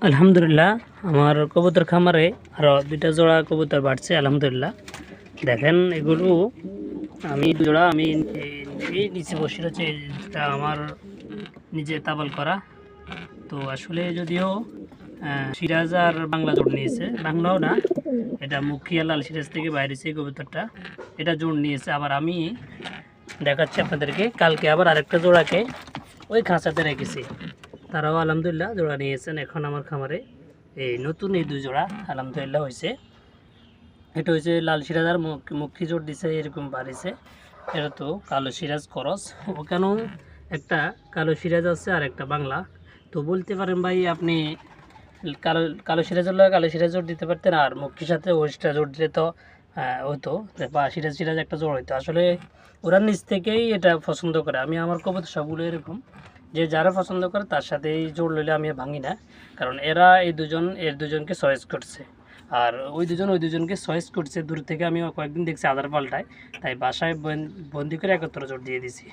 আলহামদুলিল্লাহ আমার কবুতর খামারে আরও দুইটা জোড়া কবুতর বাড়ছে আলহামদুলিল্লাহ। দেখেন এগুলো আমি জোড়া আমি এই নিচে বসে রয়েছে, এটা আমার নিজে তাবাল করা। তো আসলে যদিও সিরাজ আর বাংলা জোড় নিয়েছে, বাংলাও না, এটা মুখিয়া লাল সিরাজ থেকে বাইরেছে এই কবুতরটা, এটা জোড় নিয়েছে। আবার আমি দেখাচ্ছি আপনাদেরকে, কালকে আবার আরেকটা জোড়াকে ওই খাঁচাতে রেখেছি, তারাও আলহামদুলিল্লাহ জোড়া নিয়েছেন। এখন আমার খামারে এই নতুন এই দুই জোড়া আলহামদুলিল্লাহ হয়েছে। এটা হয়েছে লাল সিরাজ আর মুখী জোর দিছে, এরকম বাড়িছে। এটা তো কালো সিরাজ করস, ওখানেও একটা কালো সিরাজ আছে আর একটা বাংলা। তো বলতে পারেন ভাই আপনি কালো কালো সিরাজের লয় কালো সিরাজ জোর দিতে পারতেন, আর মুখির সাথে ওইটা জোর দিলে তো হতো, বা সিরাজ সিরাজ একটা জোর হইতো। আসলে ওরা নিজ থেকেই এটা পছন্দ করে। আমি আমার কবুতর সবগুলো এরকম, যে যারা পছন্দ করে তার সাথেই জোর লইলে আমি ভাঙি না, কারণ এরা এই দুজনকে চয়েস করছে। আর ওই দুজনকে চয়েস করছে দূর থেকে। আমি কয়েকদিন দেখছি আদার পাল্টায়, তাই বাসায় বন্দি করে একত্র জোর দিয়ে দিছি।